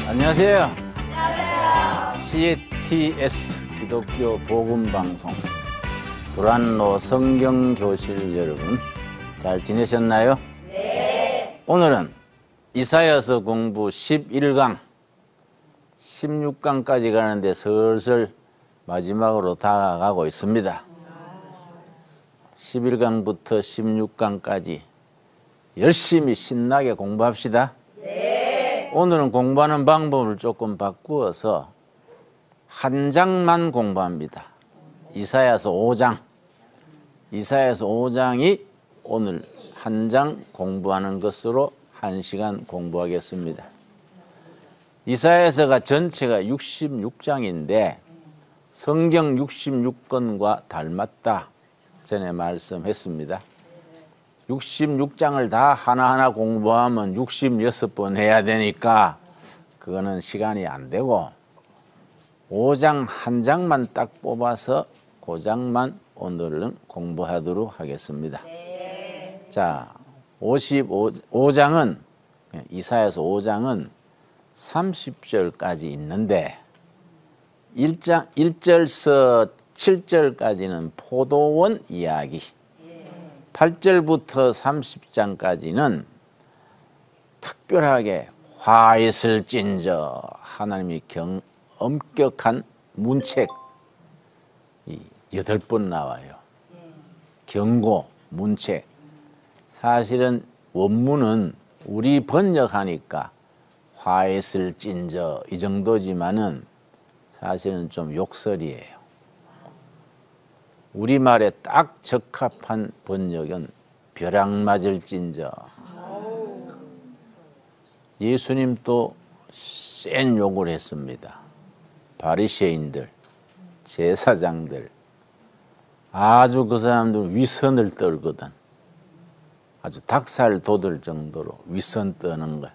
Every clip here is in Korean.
안녕하세요. CTS 기독교 복음방송 불안로 성경교실 여러분 잘 지내셨나요? 네. 오늘은 이사야서 공부 11강 16강까지 가는데 슬슬 마지막으로 다가가고 있습니다. 11강부터 16강까지 열심히 신나게 공부합시다. 네. 오늘은 공부하는 방법을 조금 바꾸어서 한 장만 공부합니다. 이사야서 5장. 이사야서 5장이 오늘 한 장 공부하는 것으로 1시간 공부하겠습니다. 이사야서가 전체가 66장인데 성경 66권과 닮았다. 전에 말씀했습니다. 66장을 다 하나하나 공부하면 66번 해야 되니까 그거는 시간이 안 되고 5장 한 장만 딱 뽑아서 그 장만 오늘은 공부하도록 하겠습니다. 네. 자, 5장은 이사야서 5장은 30절까지 있는데 1절서 7절까지는 포도원 이야기, 8절부터 30장까지는 특별하게 화 있을진저 하나님이 엄격한 문책 8번 나와요. 경고, 문책. 사실은 원문은 우리 번역하니까 화 있을진저 이 정도지만은 사실은 좀 욕설이에요. 우리말에 딱 적합한 번역은 벼락 맞을진저. 예수님도 센 욕을 했습니다. 바리새인들, 제사장들, 아주 그 사람들 위선을 떨거든. 아주 닭살 돋을 정도로 위선 떠는 거야.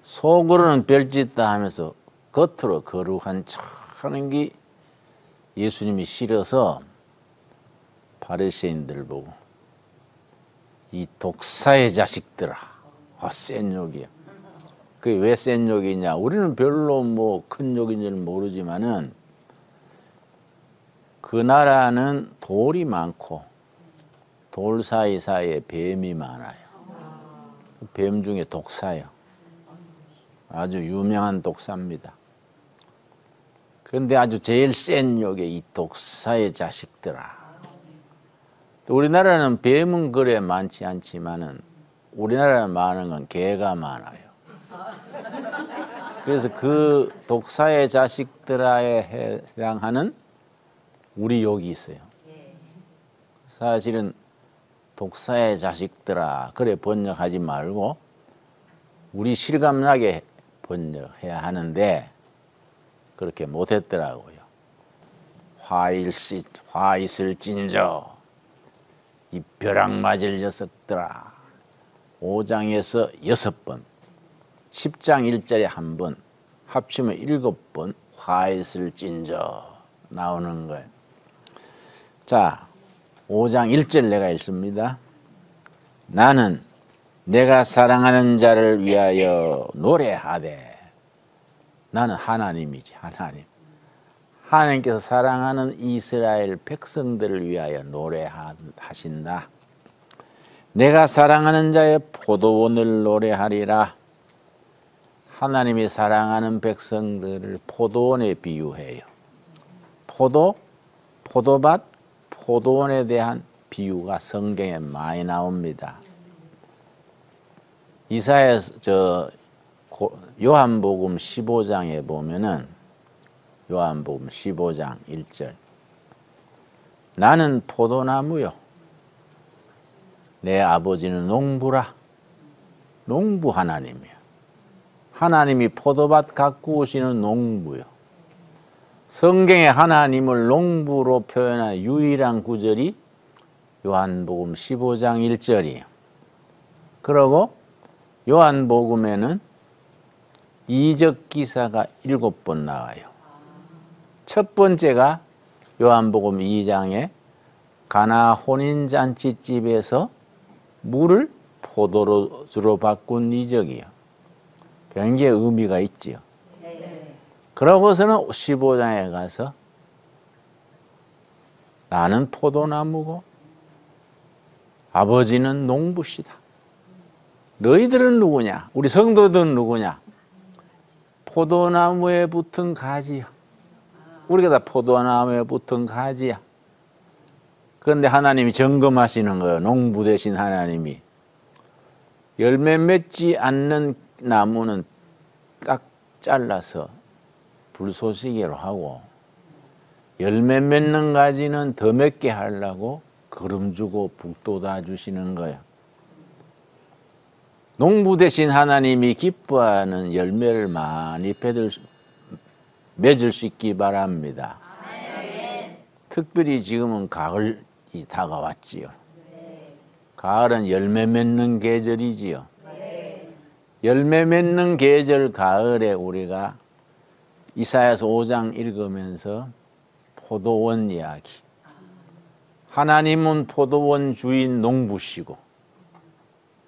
속으로는 별짓다 하면서 겉으로 거룩한 척 하는 게 예수님이 싫어서 바리새인들 보고 이 독사의 자식들아. 센 욕이야. 그게 왜 센 욕이냐? 우리는 별로 뭐 큰 욕인지는 모르지만은 그 나라는 돌이 많고 돌 사이사이에 뱀이 많아요. 뱀 중에 독사요. 아주 유명한 독사입니다. 그런데 아주 제일 센 욕이 이 독사의 자식들아. 우리나라는 뱀은 그래 많지 않지만은 우리나라에 많은 건 개가 많아요. 그래서 그 독사의 자식들아에 해당하는 우리 욕이 있어요. 사실은 독사의 자식들아 그래 번역하지 말고 우리 실감나게 번역해야 하는데 그렇게 못했더라고요. 화 있을진저 이 벼락 맞을 녀석들아. 5장에서 6번 10장 1절에 1번 합치면 7번 화 있을진저 나오는 거예요. 자, 5장 1절 내가 읽습니다. 나는 내가 사랑하는 자를 위하여 노래하되. 나는 하나님이지, 하나님. 하나님께서 사랑하는 이스라엘 백성들을 위하여 노래하신다. 내가 사랑하는 자의 포도원을 노래하리라. 하나님이 사랑하는 백성들을 포도원에 비유해요. 포도밭, 포도원에 대한 비유가 성경에 많이 나옵니다. 요한복음 15장에 보면은 요한복음 15장 1절 나는 포도나무요 내 아버지는 농부라. 농부 하나님이야. 하나님이 포도밭 가꾸시는 농부요. 성경에 하나님을 농부로 표현한 유일한 구절이 요한복음 15장 1절이에요. 그리고 요한복음에는 이적 기사가 7번 나와요. 첫 번째가 요한복음 2장에 가나 혼인잔치집에서 물을 포도주로 바꾼 이적이요. 굉장히 의미가 있지요. 그러고서는 15장에 가서 나는 포도나무고 아버지는 농부시다. 너희들은 누구냐? 우리 성도들은 누구냐? 포도나무에 붙은 가지야. 우리가 다 포도나무에 붙은 가지야. 그런데 하나님이 점검하시는 거예요. 농부 되신 하나님이. 열매 맺지 않는 나무는 딱 잘라서 불쏘시개로 하고, 열매 맺는 가지는 더 맺게 하려고 거름 주고 북돋아 주시는 거예요. 농부 되신 하나님이 기뻐하는 열매를 많이 맺을 수 있기 바랍니다. 특별히 지금은 가을이 다가왔지요. 가을은 열매 맺는 계절이지요. 열매 맺는 계절 가을에 우리가 이사야서 5장 읽으면서 포도원 이야기. 하나님은 포도원 주인 농부시고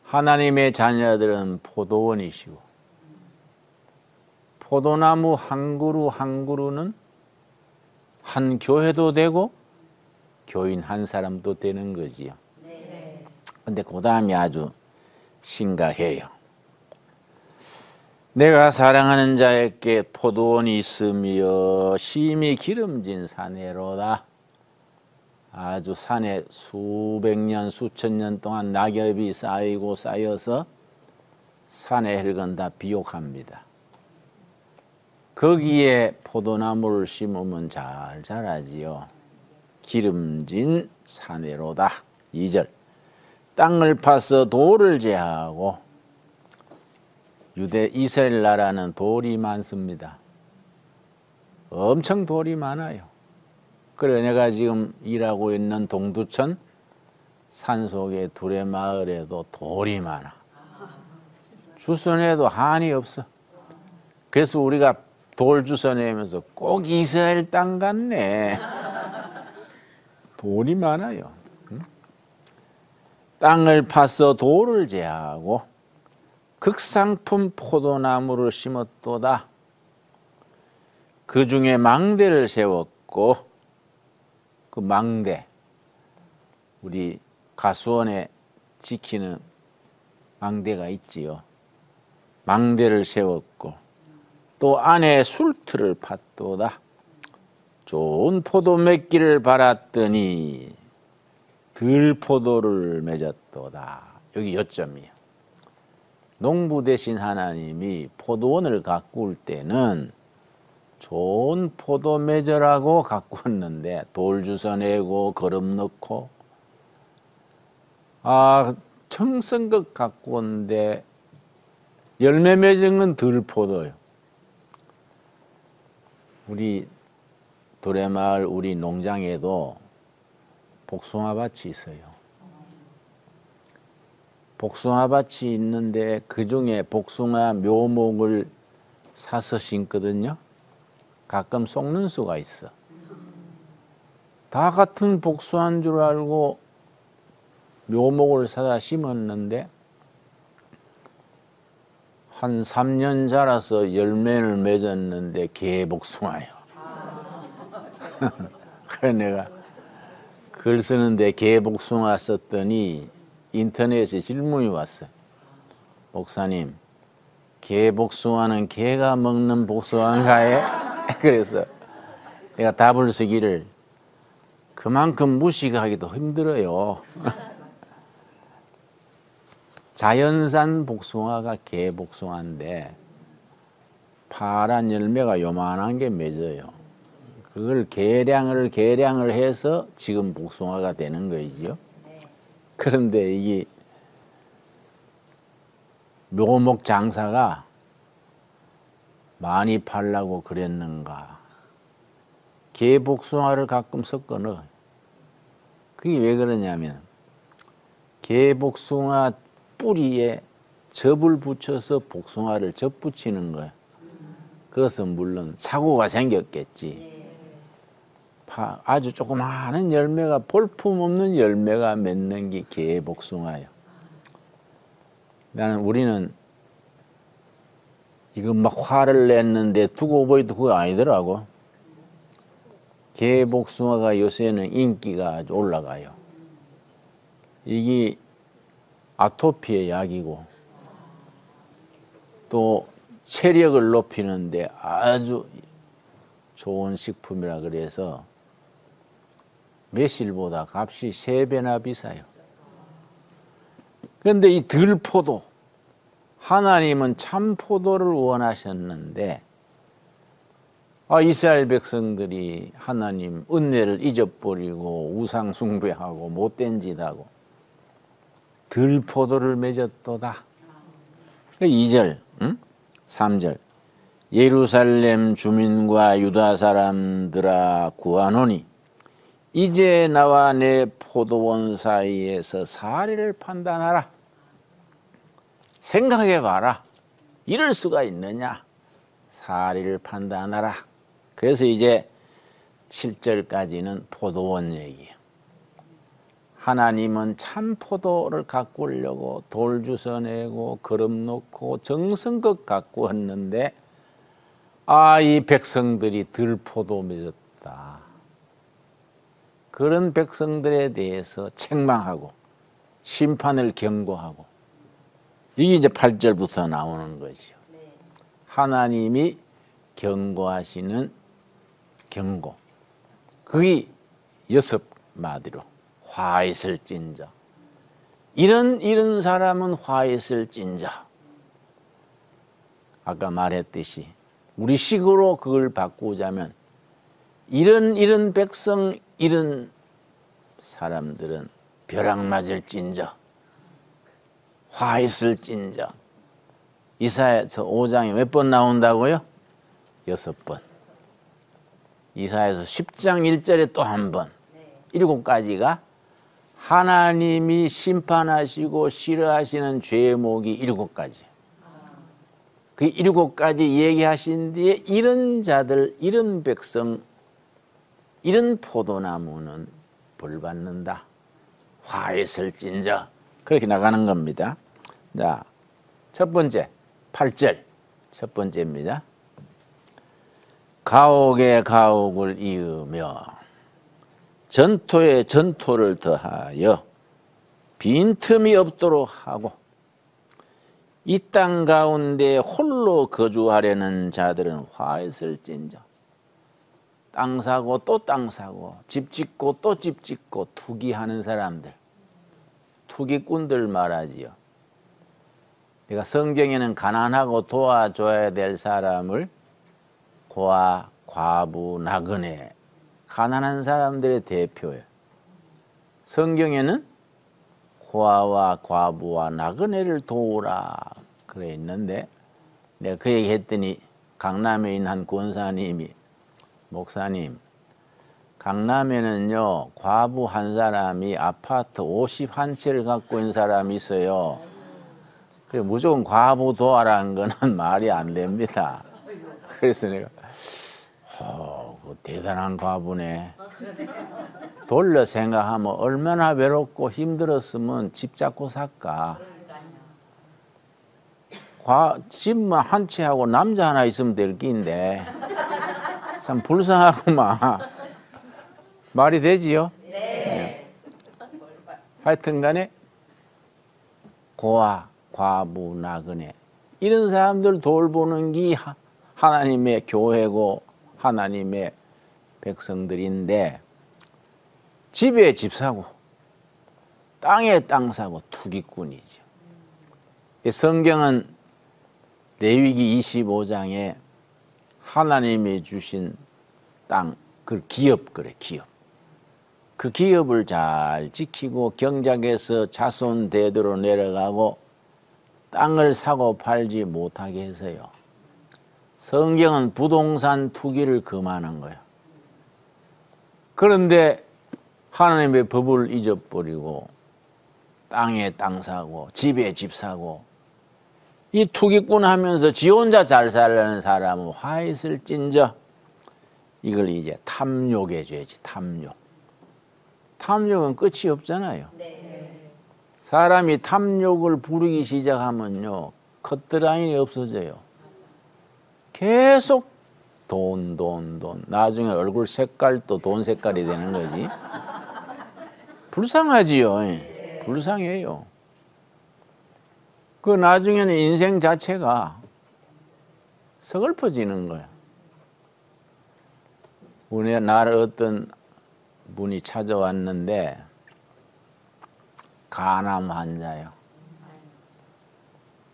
하나님의 자녀들은 포도원이시고 포도나무 한 그루 한 그루는 한 교회도 되고 교인 한 사람도 되는 거지요. 근데 그 다음이 아주 심각해요. 내가 사랑하는 자에게 포도원이 있으며 심히 기름진 산에로다. 아주 산에 수백 년 수천 년 동안 낙엽이 쌓이고 쌓여서 산의 흙은 다 비옥합니다. 거기에 포도나무를 심으면 잘 자라지요. 기름진 산에로다. 2절. 땅을 파서 돌을 제하고, 유대 이스라엘 나라는 돌이 많습니다. 엄청 돌이 많아요. 그래 내가 지금 일하고 있는 동두천 산속의 두레마을에도 돌이 많아. 주선해도 한이 없어. 그래서 우리가 돌 주선하면서 꼭 이스라엘 땅 같네. 돌이 많아요. 땅을 파서 돌을 제하고 극상품 포도나무를 심었도다. 그 중에 망대를 세웠고, 그 망대, 우리 가수원에 지키는 망대가 있지요. 망대를 세웠고 또 안에 술틀을 팠도다. 좋은 포도 맺기를 바랐더니 들포도를 맺었도다. 여기 요점이에요. 농부 되신 하나님이 포도원을 가꾸을 때는 좋은 포도 맺으라고 가꾸었는데 돌 주워 내고 거름 넣고 청성껏 가꾸었는데 열매 맺은 건 들포도예요. 우리 도래마을 우리 농장에도 복숭아밭이 있어요. 복숭아밭이 있는데 그중에 복숭아 묘목을 사서 심거든요. 가끔 속는 수가 있어. 다 같은 복숭아인 줄 알고 묘목을 사다 심었는데 한 3년 자라서 열매를 맺었는데 개복숭아예요. 그래 내가 글 쓰는데 개복숭아 썼더니 인터넷에 질문이 왔어요. 목사님, 개복숭아는 개가 먹는 복숭아인가요? 그래서 내가 답을 쓰기를 그만큼 무식하기도 힘들어요. 자연산 복숭아가 개복숭아인데 파란 열매가 요만한 게 맺어요. 그걸 계량을 해서 지금 복숭아가 되는 거이죠. 그런데 이게 묘목 장사가 많이 팔라고 그랬는가. 개복숭아를 가끔 섞어 넣어요. 그게 왜 그러냐면 개복숭아 뿌리에 접을 붙여서 복숭아를 접붙이는 거예요. 그것은 물론 사고가 생겼겠지. 아주 조그마한 열매가 볼품없는 열매가 맺는 게 개복숭아예요. 우리는 이거 막 화를 냈는데 두고 보이도 그거 아니더라고. 개복숭아가 요새는 인기가 아주 올라가요. 이게 아토피의 약이고 또 체력을 높이는데 아주 좋은 식품이라 그래서 매실보다 값이 3배나 비싸요. 그런데 이 들포도, 하나님은 참포도를 원하셨는데 이스라엘 백성들이 하나님 은혜를 잊어버리고 우상 숭배하고 못된 짓하고 들포도를 맺었도다. 2절, 3절. 예루살렘 주민과 유다 사람들아 구하노니 이제 나와 내 포도원 사이에서 사리를 판단하라. 생각해봐라. 이럴 수가 있느냐. 사리를 판단하라. 그래서 이제 7절까지는 포도원 얘기예요. 하나님은 참 포도를 가꾸려고 돌 주워내고 거름 놓고 정성껏 가꾸었는데 이 백성들이 들포도 맺었다. 그런 백성들에 대해서 책망하고 심판을 경고하고 이게 이제 8절부터 나오는 거죠. 하나님이 경고하시는 경고. 그게 6마디로 화 있을진저. 이런 사람은 화 있을진저. 아까 말했듯이 우리 식으로 그걸 바꾸자면 이런 백성, 이런 사람들은 벼락 맞을진저, 화 있을진저. 이사야서 5장에 몇 번 나온다고요? 6번. 이사야서 10장 1절에 또 한 번. 7가지가 하나님이 심판하시고 싫어하시는 죄목이 7가지. 그 7가지 얘기하신 뒤에 이런 자들, 이런 백성, 이런 포도나무는 벌 받는다. 화 있을진저. 그렇게 나가는 겁니다. 자, 첫 번째 8절 첫 번째입니다. 가옥에 가옥을 이으며 전토에 전토를 더하여 빈틈이 없도록 하고 이 땅 가운데 홀로 거주하려는 자들은 화 있을진저. 땅 사고 또 땅 사고 집 짓고 또 집 짓고 투기하는 사람들, 투기꾼들 말하지요. 그러니까 성경에는 가난하고 도와줘야 될 사람을 고아, 과부, 나그네, 가난한 사람들의 대표예요. 성경에는 고아와 과부와 나그네를 도우라 그래 있는데 내가 그 얘기 했더니 강남에 있는 한 권사님이 목사님, 강남에는요 과부 한 사람이 아파트 51채를 갖고 있는 사람이 있어요. 그래 무조건 과부 도와라는 거는 말이 안 됩니다. 그래서 내가 그 대단한 과부네. 돌려 생각하면 얼마나 외롭고 힘들었으면 집 잡고 살까. 집만 한 채하고 남자 하나 있으면 될 끼인데 참 불쌍하구만. 말이 되지요? 네. 하여튼 간에 고아, 과부, 나그네 이런 사람들 돌보는 게 하나님의 교회고 하나님의 백성들인데 집에 집 사고 땅에 땅 사고 투기꾼이죠. 성경은 레위기 25장에 하나님이 주신 땅, 그 기업 그래, 기업. 그 기업을 잘 지키고 경작해서 자손 대대로 내려가고 땅을 사고 팔지 못하게 해서요. 성경은 부동산 투기를 금하는 거예요. 그런데 하나님의 법을 잊어버리고 땅에 땅 사고 집에 집 사고 이 투기꾼 하면서 지 혼자 잘 살려는 사람은 화 있을진저. 이걸 이제 탐욕의 죄지. 탐욕. 탐욕은 끝이 없잖아요. 네. 사람이 탐욕을 부리기 시작하면요 컷드라인이 없어져요. 계속 돈. 나중에 얼굴 색깔도 돈 색깔이 되는 거지. 불쌍하지요. 불쌍해요. 그 나중에는 인생 자체가 서글퍼지는 거야. 나를 어떤 분이 찾아왔는데 간암 환자요.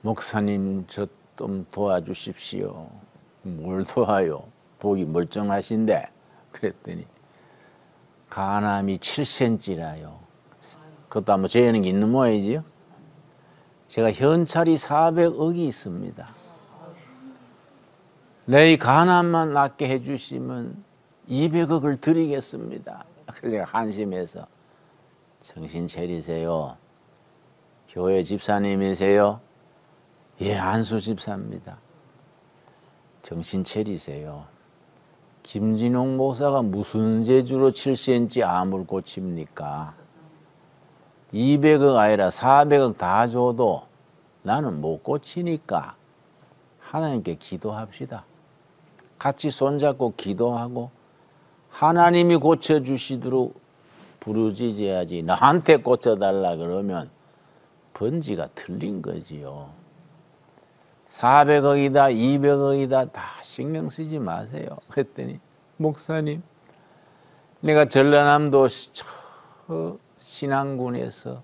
목사님 저 좀 도와주십시오. 뭘 도와요? 보기 멀쩡하신데. 그랬더니 간암이 7cm라요. 그것도 한번 재는 게 있는 모양이지요. 제가 현찰이 400억이 있습니다. 내 간암만 낫게 해주시면 200억을 드리겠습니다. 그래서 제가 한심해서 정신 차리세요. 교회 집사님이세요? 예, 안수 집사입니다. 정신 차리세요. 김진홍 목사가 무슨 재주로 7cm 암을 고칩니까? 200억 아니라 400억 다 줘도 나는 못 고치니까 하나님께 기도합시다. 같이 손잡고 기도하고 하나님이 고쳐주시도록 부르짖어야지. 나한테 고쳐달라 그러면 번지가 틀린 거지요. 400억이다 200억이다 다 신경 쓰지 마세요. 그랬더니 목사님, 내가 전라남도 신안군에서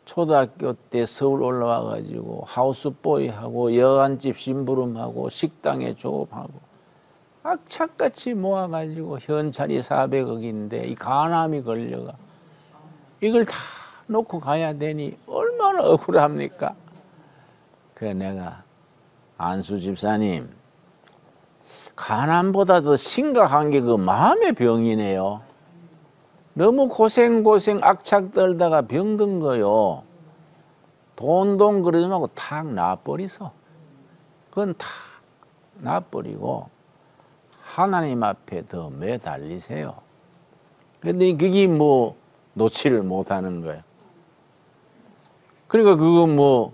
초등학교 때 서울 올라와 가지고 하우스보이하고 여관집 심부름하고 식당에 조업하고 악착같이 모아가지고 현찰이 400억인데 이 간암이 걸려가 이걸 다 놓고 가야 되니 얼마나 억울합니까? 그래 내가 안수 집사님, 간암보다 더 심각한 게 그 마음의 병이네요. 너무 고생 악착 떨다가 병든 거요. 돈 그러지 말고 탁 놔버리소. 그건 탁 놔버리고 하나님 앞에 더 매달리세요. 근데 그게 뭐 놓지를 못하는 거예요. 그러니까 그거 뭐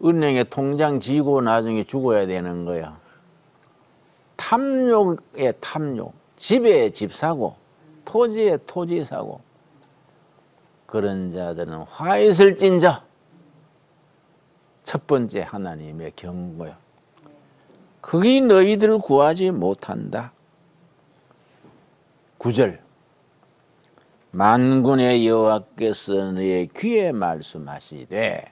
은행에 통장 지고 나중에 죽어야 되는 거야. 탐욕에 탐욕, 집에 집 사고, 토지에 토지 사고. 그런 자들은 화 있을진저. 첫 번째 하나님의 경고요. 그게 너희들을 구하지 못한다. 9절. 만군의 여호와께서 너의 귀에 말씀하시되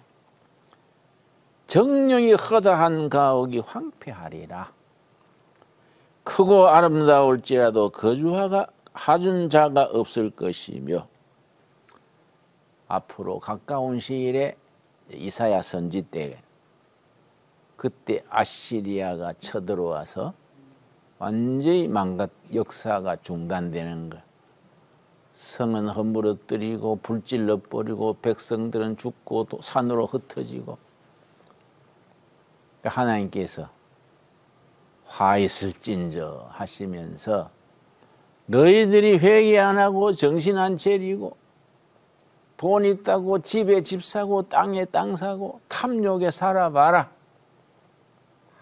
정령이 허다한 가옥이 황폐하리라. 크고 아름다울지라도 하준 자가 없을 것이며. 앞으로 가까운 시일에 이사야 선지 때 그때 아시리아가 쳐들어와서 완전히 역사가 중단되는 것. 성은 허물어뜨리고 불질러 버리고 백성들은 죽고 또 산으로 흩어지고. 하나님께서 화 있을진저 하시면서 너희들이 회개 안 하고 정신 안 차리고 돈 있다고 집에 집 사고 땅에 땅 사고 탐욕에 살아봐라.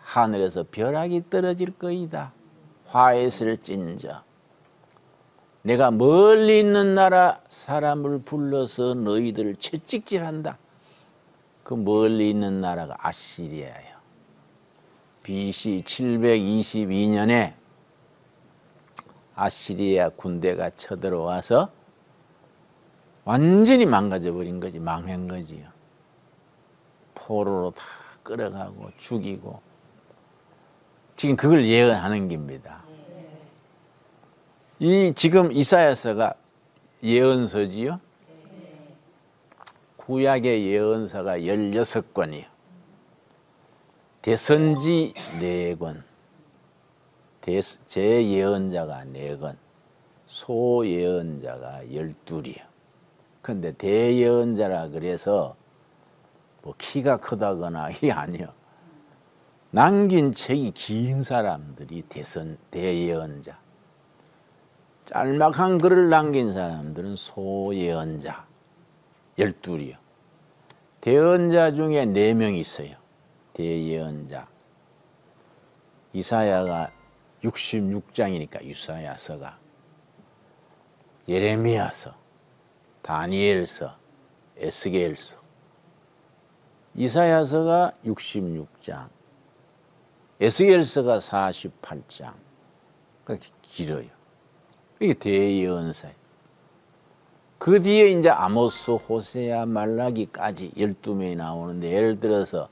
하늘에서 벼락이 떨어질 거이다. 화 있을진저. 내가 멀리 있는 나라 사람을 불러서 너희들을 채찍질한다. 그 멀리 있는 나라가 아시리아예요. BC 722년에 아시리아 군대가 쳐들어와서 완전히 망가져버린 거지. 망한 거지요. 포로로 다 끌어가고 죽이고. 지금 그걸 예언하는 겁니다. 이 지금 이사야서가 예언서지요. 구약의 예언서가 16권이요. 대선지 4권, 제예언자가 4권, 소예언자가 12이요. 근데 대예언자라 그래서 뭐 키가 크다거나 이게 아니요. 남긴 책이 긴 사람들이 대예언자. 짤막한 글을 남긴 사람들은 소예언자 12이요. 대언자 중에 4명이 있어요. 대예언자. 이사야가 66장이니까 이사야서가, 예레미야서, 다니엘서, 에스겔서, 이사야서가 66장, 에스겔서가 48장. 그렇게 길어요. 이게 대예언서예요. 그 뒤에 이제 아모스, 호세아, 말라기까지 12명이 나오는데, 예를 들어서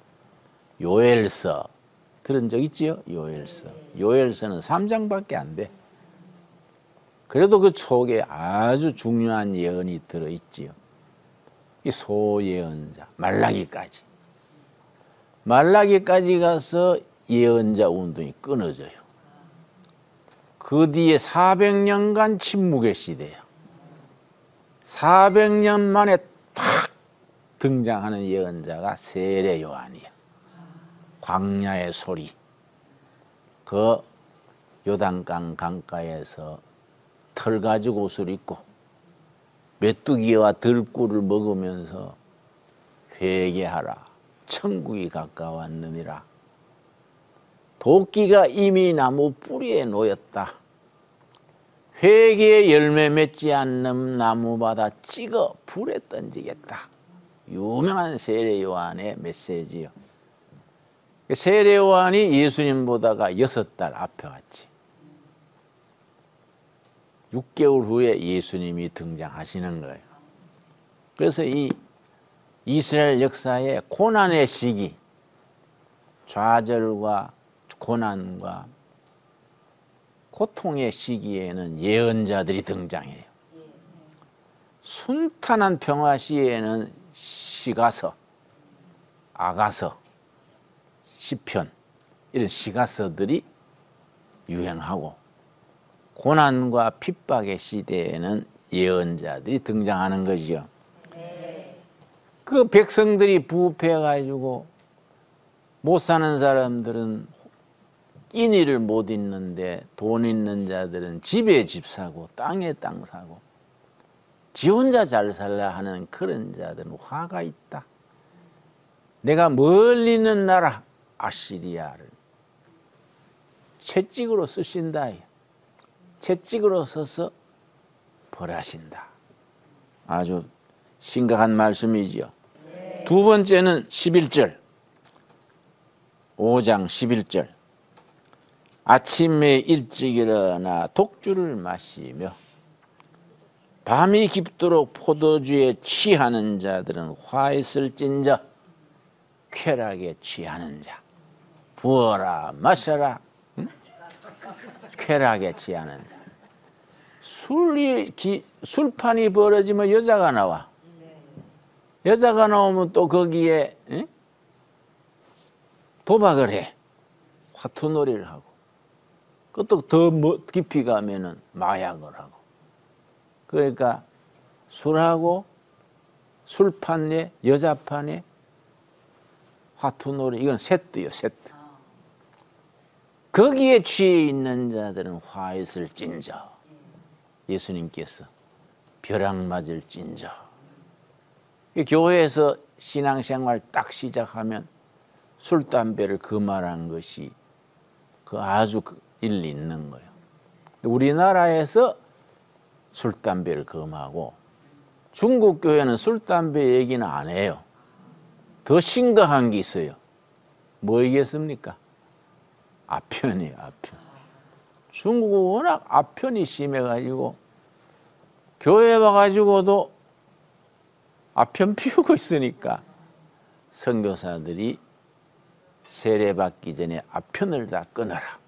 요엘서 들은 적 있지요? 요엘서. 요엘서는 3장밖에 안 돼. 그래도 그 속에 아주 중요한 예언이 들어있지요. 이 소예언자, 말라기까지. 말라기까지 가서 예언자 운동이 끊어져요. 그 뒤에 400년간 침묵의 시대야. 400년 만에 탁 등장하는 예언자가 세례 요한이야. 광야의 소리. 그 요단강 강가에서 털 가죽 옷을 입고 메뚜기와 들꿀을 먹으면서 회개하라. 천국이 가까웠느니라. 도끼가 이미 나무 뿌리에 놓였다. 회개의 열매 맺지 않는 나무마다 찍어 불에 던지겠다. 유명한 세례 요한의 메시지요. 세례 요한이 예수님보다가 6달 앞에 왔지. 6개월 후에 예수님이 등장하시는 거예요. 그래서 이 이스라엘 역사의 고난의 시기, 좌절과 고난과 고통의 시기에는 예언자들이 등장해요. 순탄한 평화 시에는 시가서, 아가서, 시편 이런 시가서들이 유행하고, 고난과 핍박의 시대에는 예언자들이 등장하는 거지요. 그 백성들이 부패해가지고 못 사는 사람들은 끼니를 못 잊는데, 돈 있는 자들은 집에 집 사고 땅에 땅 사고 지 혼자 잘 살라 하는 그런 자들은 화가 있다. 내가 멀리 있는 나라 아시리아를 채찍으로 쓰신다. 채찍으로 써서 벌하신다. 아주 심각한 말씀이지요. 두 번째는 11절, 5장 11절. 아침에 일찍 일어나 독주를 마시며 밤이 깊도록 포도주에 취하는 자들은 화 있을진저, 쾌락에 취하는 자. 부어라 마셔라. 응? 쾌락에 취하는 자. 술판이 벌어지면 여자가 나와. 여자가 나오면 또 거기에 도박을 해. 화투놀이를 하고. 그것도 더 깊이 가면은 마약을 하고. 그러니까 술하고 술판에 여자판에 화투놀이, 이건 세트요, 세트. 거기에 취해 있는 자들은 화 있을진저. 예수님께서 벼락 맞을진저. 교회에서 신앙생활 딱 시작하면 술, 담배를 금하라는 것이 그 아주 일리 있는 거예요. 우리나라에서 술, 담배를 금하고 중국 교회는 술, 담배 얘기는 안 해요. 더 심각한 게 있어요. 뭐이겠습니까? 아편이에요, 아편. 중국은 워낙 아편이 심해가지고 교회 와가지고도 아편 피우고 있으니까 선교사들이 세례받기 전에 아편을 다 끊어라.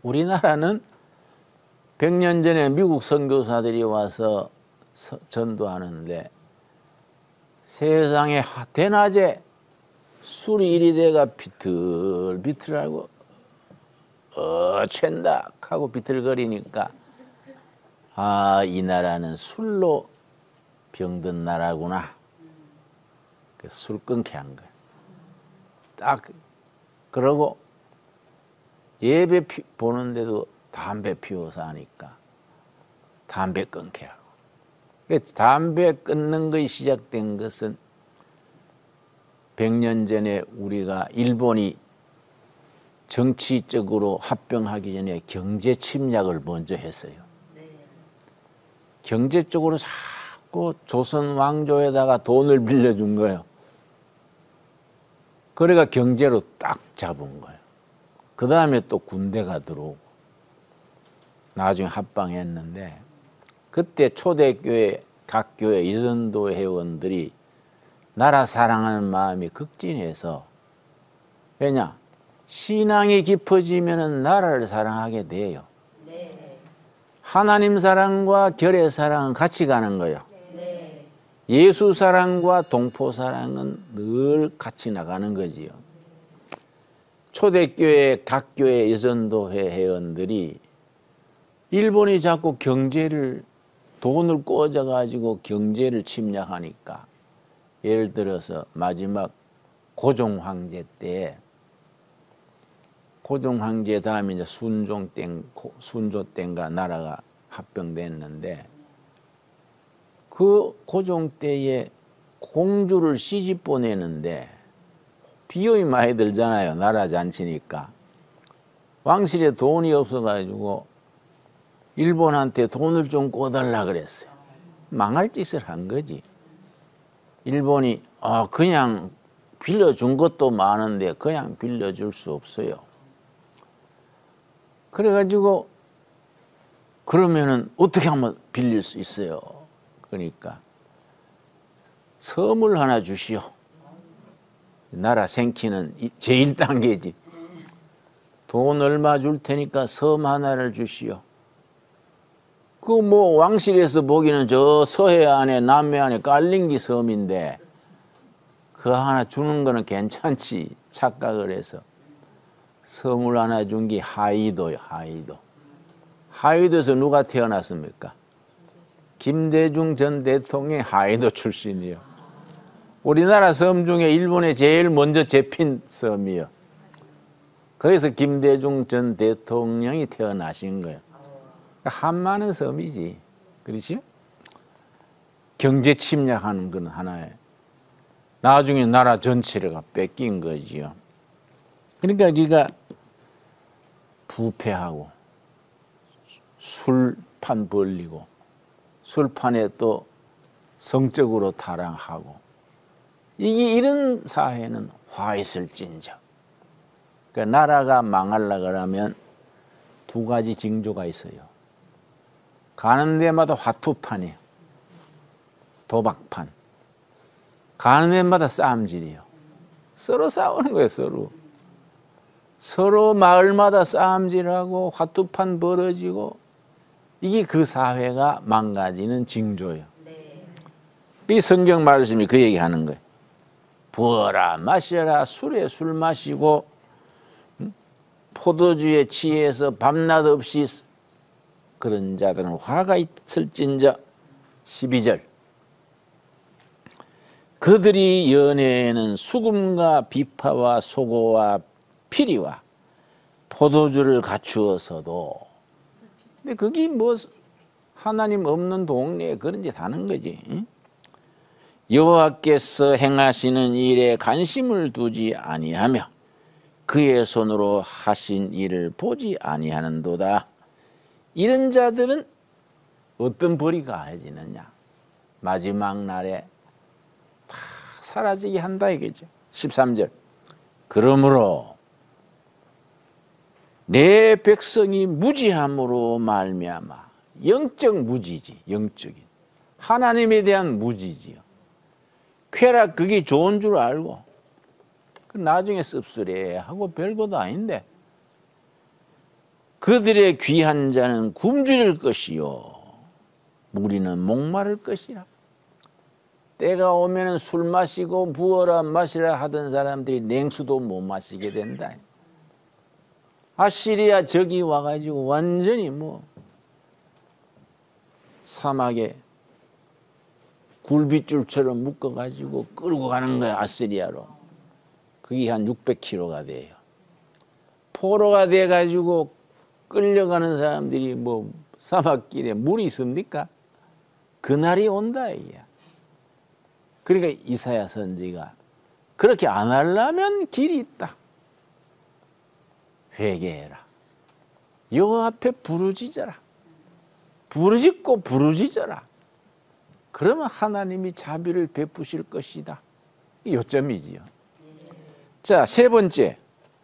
우리나라는 100년 전에 미국 선교사들이 와서 전도하는데 세상에 대낮에 술이 이리 돼가 비틀비틀하고 챈다 하고 비틀거리니까, 아, 이 나라는 술로 병든 나라구나. 그래서 술 끊게 한 거예요. 딱 그러고 예배 보는데도 담배 피워서 하니까 담배 끊게 하고. 담배 끊는 것이 시작된 것은 100년 전에 우리가 일본이 정치적으로 합병하기 전에 경제 침략을 먼저 했어요. 경제 쪽으로 자꾸 조선 왕조에다가 돈을 빌려준 거예요. 그래가 경제로 딱 잡은 거예요. 그 다음에 또 군대가 들어오고 나중에 합방했는데 그때 초대교회 각 교회 이전도 회원들이 나라 사랑하는 마음이 극진해서 왜냐? 신앙이 깊어지면 나라를 사랑하게 돼요. 하나님 사랑과 결의 사랑은 같이 가는 거예요. 예수 사랑과 동포 사랑은 늘 같이 나가는 거지요. 초대교회 각 교회 예전도회 회원들이 일본이 자꾸 경제를 돈을 꽂아가지고 경제를 침략하니까 예를 들어서 마지막 고종 황제 때 고종 황제 다음에 이제 순조 땐가 나라가 합병됐는데 그 고종 때에 공주를 시집 보내는데 비용이 많이 들잖아요. 나라 잔치니까. 왕실에 돈이 없어가지고 일본한테 돈을 좀 꿔달라 그랬어요. 망할 짓을 한 거지. 일본이 그냥 빌려준 것도 많은데 그냥 빌려줄 수 없어요. 그래가지고 그러면은 어떻게 하면 빌릴 수 있어요? 그러니까 섬을 하나 주시오. 나라 생기는 제일 단계지. 돈 얼마 줄 테니까 섬 하나를 주시오. 그 뭐 왕실에서 보기는 저 서해안에 남해안에 깔링기 섬인데 그 하나 주는 거는 괜찮지 착각을 해서 섬을 하나 준 게 하이도요. 하이도. 하이도에서 누가 태어났습니까? 김대중 전 대통령이 하이도 출신이요. 우리나라 섬 중에 일본에 제일 먼저 잡힌 섬이요. 거기서 김대중 전 대통령이 태어나신 거예요. 한마는 섬이지. 그렇지? 경제 침략하는 건 하나에 나중에 나라 전체가 뺏긴 거지요. 그러니까 네가 부패하고 술판 벌리고 술판에 또 성적으로 타락하고 이런 사회는 화 있을진저. 그러니까 나라가 망하려고 하면 두 가지 징조가 있어요. 가는 데마다 화투판이에요. 도박판. 가는 데마다 싸움질이에요. 서로 싸우는 거예요. 서로 마을마다 싸움질하고 화투판 벌어지고 이게 그 사회가 망가지는 징조예요. 이 성경 말씀이 그 얘기하는 거예요. 부어라 마셔라 술에 술 마시고 포도주에 취해서 밤낮 없이 그런 자들은 화가 있을진저. 12절 그들이 연애에는 수금과 비파와 소고와 피리와 포도주를 갖추어서도 근데 그게 뭐 하나님 없는 동네에 그런 짓 하는 거지. 응? 여호와께서 행하시는 일에 관심을 두지 아니하며 그의 손으로 하신 일을 보지 아니하는도다. 이런 자들은 어떤 벌이 가해지느냐? 마지막 날에 다 사라지게 한다 이거죠. 13절 그러므로 내 백성이 무지함으로 말미암아 영적 무지지. 영적인 하나님에 대한 무지지요. 쾌락 그게 좋은 줄 알고 나중에 씁쓸해하고 별것도 아닌데 그들의 귀한 자는 굶주릴 것이요 무리는 목마를 것이라. 때가 오면 술 마시고 부어라 마시라 하던 사람들이 냉수도 못 마시게 된다. 아시리아 적이 와가지고 완전히 뭐 사막에 굴빗줄처럼 묶어가지고 끌고 가는 거야. 아시리아로. 그게 한 600km가 돼요. 포로가 돼가지고 끌려가는 사람들이 뭐 사막길에 물이 있습니까? 그날이 온다 이야. 그러니까 이사야 선지가 그렇게 안 하려면 길이 있다. 회개해라. 여호와 앞에 부르짖어라. 부르짖고 부르짖어라. 그러면 하나님이 자비를 베푸실 것이다. 이 요점이지요. 자, 세 번째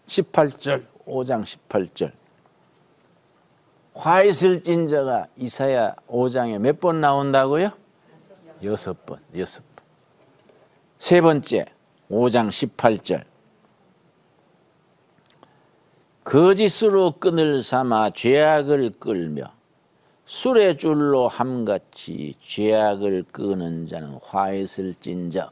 18절 5장 18절 화 있을진저가 이사야 5장에 몇 번 나온다고요? 6번. 세 번째 5장 18절 거짓으로 끈을 삼아 죄악을 끌며 술의 줄로 함같이 죄악을 끄는 자는 화 있을진저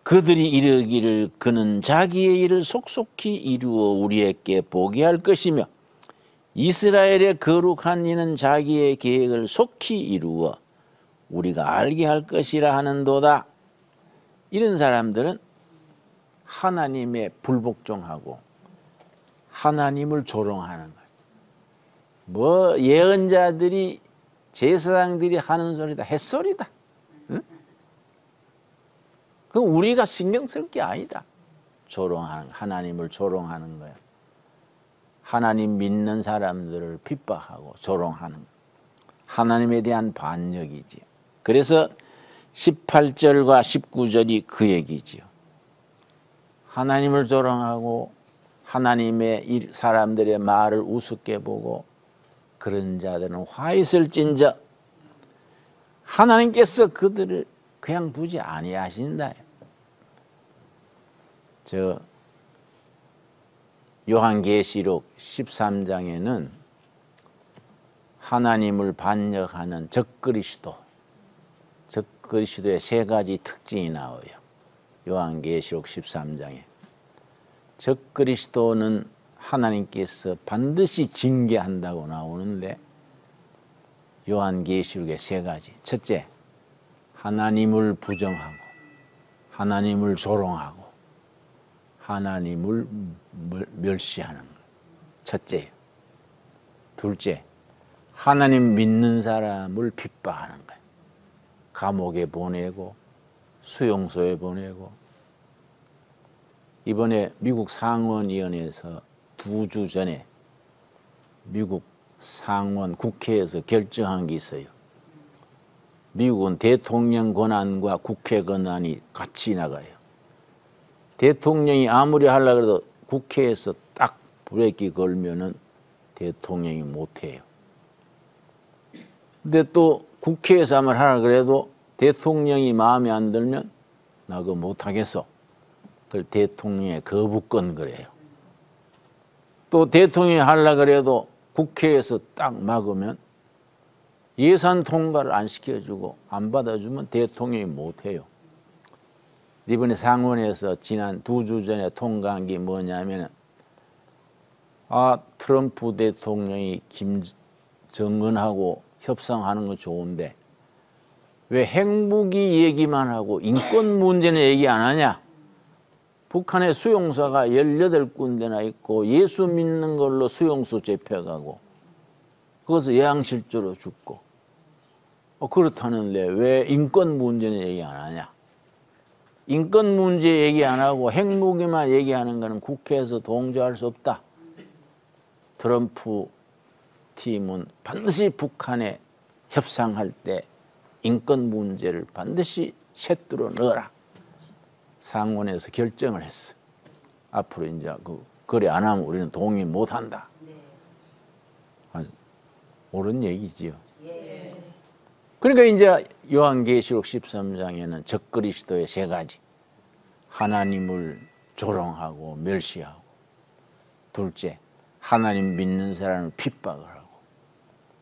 그들이 이르기를 그는 자기의 일을 속속히 이루어 우리에게 보게 할 것이며 이스라엘의 거룩한 이는 자기의 계획을 속히 이루어 우리가 알게 할 것이라 하는도다. 이런 사람들은 하나님의 불복종하고 하나님을 조롱하는 거예요. 뭐 예언자들이 제사장들이 하는 소리다 햇소리다. 응? 그건 우리가 신경 쓸 게 아니다. 조롱하는 하나님을 조롱하는 거예요. 하나님 믿는 사람들을 핍박하고 조롱하는 거예요. 하나님에 대한 반역이지. 그래서 18절과 19절이 그 얘기지요. 하나님을 조롱하고 하나님의 사람들의 말을 우습게 보고 그런 자들은 화 있을진저 하나님께서 그들을 그냥 두지 아니하신다. 저 요한계시록 13장에는 하나님을 반역하는 적그리스도의 세 가지 특징이 나와요. 요한계시록 13장에 적그리스도는 하나님께서 반드시 징계한다고 나오는데 요한계시록의 세 가지. 첫째, 하나님을 부정하고 하나님을 조롱하고 하나님을 멸시하는 것. 첫째. 둘째, 하나님 믿는 사람을 핍박하는 거예요. 감옥에 보내고 수용소에 보내고. 이번에 미국 상원위원회에서 2주 전에 미국 상원 국회에서 결정한 게 있어요. 미국은 대통령 권한과 국회 권한이 같이 나가요. 대통령이 아무리 하려고 해도 국회에서 딱 브레이크 걸면은 대통령이 못해요. 근데 또 국회에서 한번 하라 그래도 대통령이 마음에 안 들면 나 그거 못하겠어. 그걸 대통령의 거부권 그래요. 또 대통령이 하려고 그래도 국회에서 딱 막으면 예산 통과를 안 시켜주고 안 받아주면 대통령이 못해요. 이번에 상원에서 지난 2주 전에 통과한 게 뭐냐면 트럼프 대통령이 김정은하고 협상하는 건 좋은데 왜 핵무기 얘기만 하고 인권 문제는 얘기 안 하냐? 북한의 수용소가 18군데나 있고 예수 믿는 걸로 수용소 잡혀가고 그것을 예양실조로 죽고 그렇다는데 왜 인권 문제는 얘기 안 하냐? 인권 문제 얘기 안 하고 핵무기만 얘기하는 것은 국회에서 동조할 수 없다. 트럼프 팀은 반드시 북한에 협상할 때 인권 문제를 반드시 셋들어 넣어라. 상원에서 결정을 했어. 앞으로 이제 그래 안 하면 우리는 동의 못 한다. 옳은 얘기지요. 그러니까 이제 요한계시록 13장에는 적그리스도의 세 가지. 하나님을 조롱하고 멸시하고. 둘째, 하나님 믿는 사람을 핍박을 하고.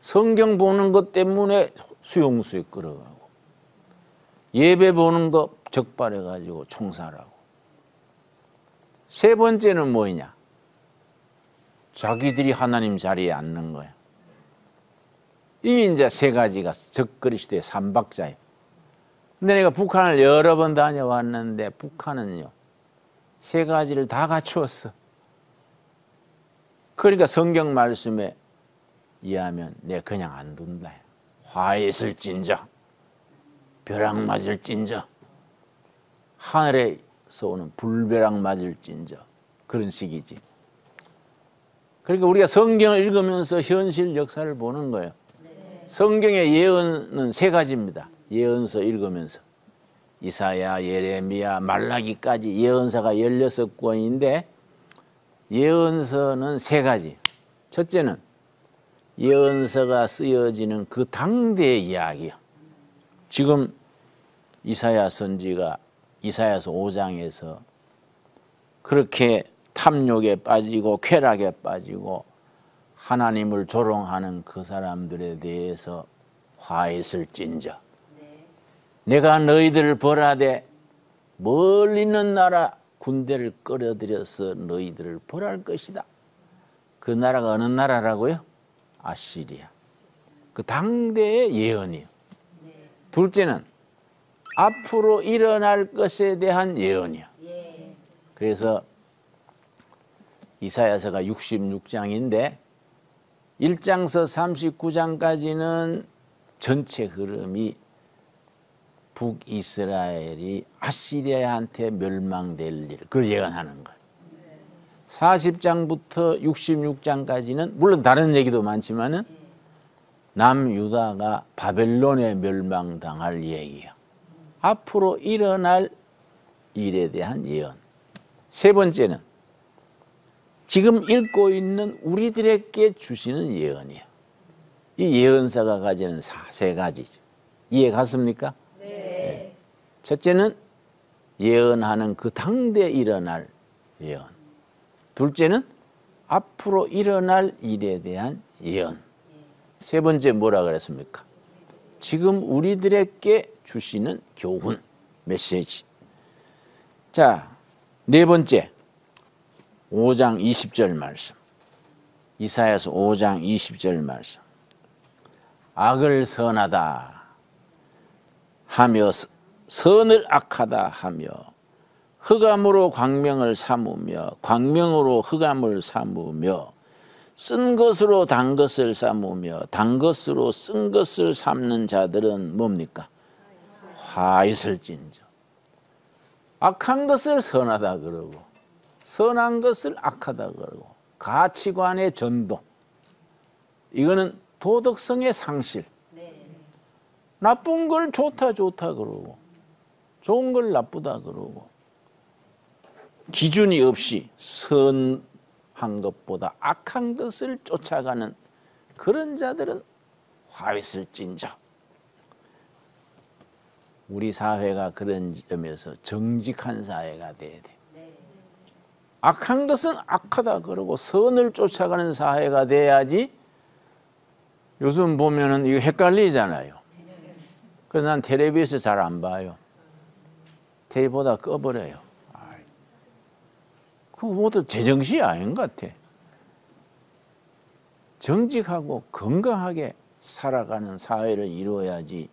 성경 보는 것 때문에 수용소에 끌어가고. 예배 보는 거 적발해가지고 총살하고. 세 번째는 뭐냐? 자기들이 하나님 자리에 앉는 거야. 이게 이제 세 가지가 적그리스도의 삼박자예요. 근데 내가 북한을 여러 번 다녀왔는데 북한은요, 세 가지를 다 갖추었어. 그러니까 성경 말씀에 의하면 내가 그냥 안 둔다. 화에 있을진저, 벼락 맞을진저, 하늘에서 오는 불벼락 맞을진저, 그런 식이지. 그러니까 우리가 성경을 읽으면서 현실 역사를 보는 거예요. 성경의 예언은 세 가지입니다. 예언서 읽으면서. 이사야, 예레미야, 말라기까지 예언서가 16권인데 예언서는 세 가지. 첫째는 예언서가 쓰여지는 그 당대의 이야기야. 지금 이사야 선지가 이사야서 5장에서 그렇게 탐욕에 빠지고 쾌락에 빠지고 하나님을 조롱하는 그 사람들에 대해서 화했을진저 내가 너희들을 벌하되 멀리 있는 나라 군대를 끌어들여서 너희들을 벌할 것이다. 그 나라가 어느 나라라고요? 아시리아. 그 당대의 예언이에요. 둘째는 앞으로 일어날 것에 대한 예언이야. 그래서 이사야서가 66장인데 1장서 39장까지는 전체 흐름이 북이스라엘이 아시리아한테 멸망될 일, 그걸 예언하는 거예요. 40장부터 66장까지는 물론 다른 얘기도 많지만은 남유다가 바벨론에 멸망당할 얘기야. 앞으로 일어날 일에 대한 예언. 세 번째는 지금 읽고 있는 우리들에게 주시는 예언이야. 이 예언사가 가지는 세 가지죠. 이해 갔습니까? 네. 첫째는 예언하는 그 당대 일어날 예언. 둘째는 앞으로 일어날 일에 대한 예언. 세 번째 뭐라 그랬습니까? 지금 우리들에게 주시는 교훈, 메시지. 자, 네 번째 5장 20절 말씀. 이사야서 5장 20절 말씀. 악을 선하다 하며 선을 악하다 하며 흑암으로 광명을 삼으며 광명으로 흑암을 삼으며 쓴 것으로 단 것을 삼으며 단 것으로 쓴 것을 삼는 자들은 뭡니까? 화 있을진저. 악한 것을 선하다 그러고 선한 것을 악하다 그러고 가치관의 전도. 이거는 도덕성의 상실. 나쁜 걸 좋다 그러고 좋은 걸 나쁘다 그러고 기준이 없이 선한 것보다 악한 것을 쫓아가는 그런 자들은 화 있을진저. 우리 사회가 그런 점에서 정직한 사회가 돼야 돼. 악한 것은 악하다 그러고 선을 쫓아가는 사회가 돼야지. 요즘 보면은 이거 헷갈리잖아요. 그래서 난 텔레비에서 잘 안 봐요. TV보다 꺼버려요. 그거 모두 제정신이 아닌 것 같아. 정직하고 건강하게 살아가는 사회를 이루어야지.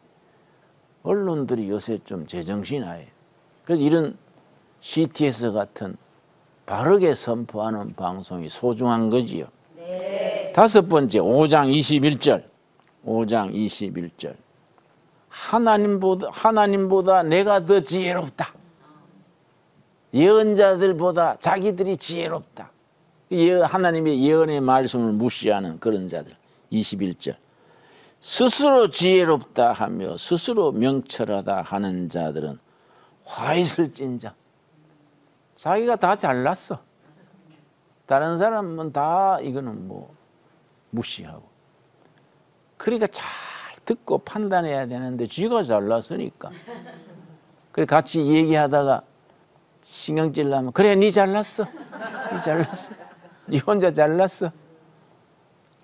언론들이 요새 좀 제정신이 아니에요. 그래서 이런 CTS 같은 바르게 선포하는 방송이 소중한 거지요. 네. 다섯 번째 5장 21절. 5장 21절. 하나님보다 내가 더 지혜롭다. 예언자들보다 자기들이 지혜롭다. 하나님의 예언의 말씀을 무시하는 그런 자들. 21절. 스스로 지혜롭다 하며 스스로 명철하다 하는 자들은 화 있을진저. 자기가 다 잘났어. 다른 사람은 다 이거는 뭐 무시하고. 그러니까 잘 듣고 판단해야 되는데 쥐가 잘났으니까. 그래 같이 얘기하다가 신경질 나면 그래 니 잘났어. 니 잘났어. 니 혼자 잘났어.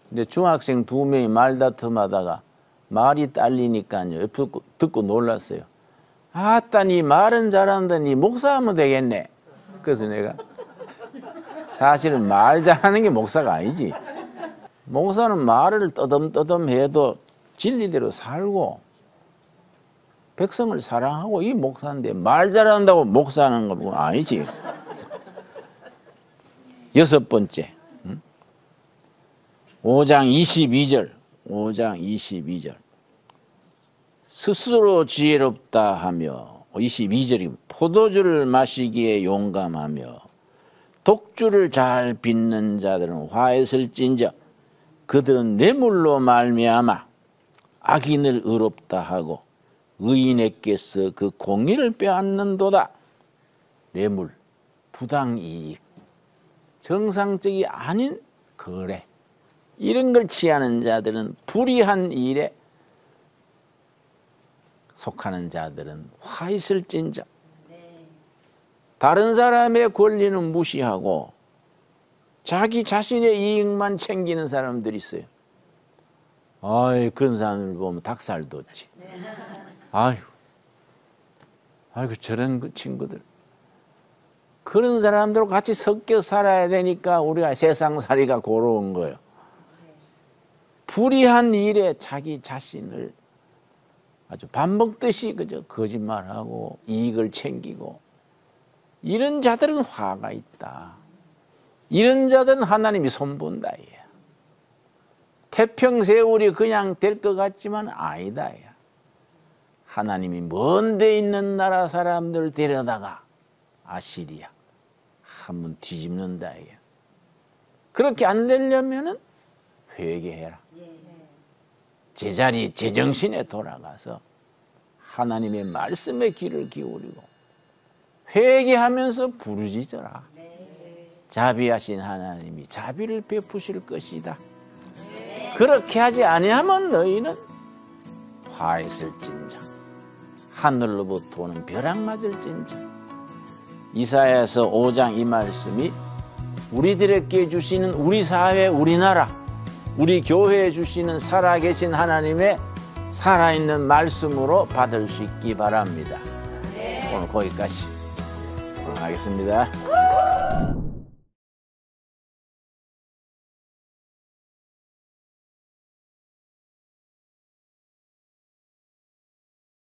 근데 중학생 2명이 말다툼하다가 말이 딸리니까요. 듣고 놀랐어요. 아따 니 말은 잘한다. 니 목사하면 되겠네. 그래서 내가 사실은 말 잘하는 게 목사가 아니지. 목사는 말을 떠듬떠듬 해도 진리대로 살고 백성을 사랑하고 이 목사인데 말 잘한다고 목사하는 건 아니지. 여섯 번째 5장 22절 5장 22절 스스로 지혜롭다 하며 22절이 포도주를 마시기에 용감하며 독주를 잘 빚는 자들은 화했을진저 그들은 뇌물로 말미암아 악인을 의롭다 하고 의인에게서 그 공의를 빼앗는도다. 뇌물, 부당이익, 정상적이 아닌 거래, 이런 걸 취하는 자들은, 불의한 일에 속하는 자들은 화 있을진저. 다른 사람의 권리는 무시하고 자기 자신의 이익만 챙기는 사람들이 있어요. 아이, 그런 사람을 보면 닭살 돋지. 아이고 저런 그 친구들. 그런 사람들과 같이 섞여 살아야 되니까 우리가 세상살이가 고로운 거예요. 불의한 일에 자기 자신을 아주 밥 먹듯이 그저 거짓말하고 이익을 챙기고, 이런 자들은 화가 있다. 이런 자들은 하나님이 손본다. 태평세월이 그냥 될 것 같지만 아니다. 하나님이 먼 데 있는 나라 사람들 데려다가 아시리아 한번 뒤집는다. 그렇게 안 되려면은 회개해라. 제자리 제정신에 돌아가서 하나님의 말씀에 귀를 기울이고 회개하면서 부르짖어라. 자비하신 하나님이 자비를 베푸실 것이다. 그렇게 하지 아니하면 너희는 화했을진저 하늘로부터 오는 벼락 맞을진저. 이사야서 5장 이 말씀이 우리들에게 주시는, 우리 사회, 우리나라, 우리 교회에 주시는 살아계신 하나님의 살아있는 말씀으로 받을 수 있기 바랍니다. 오늘 거기까지 하겠습니다.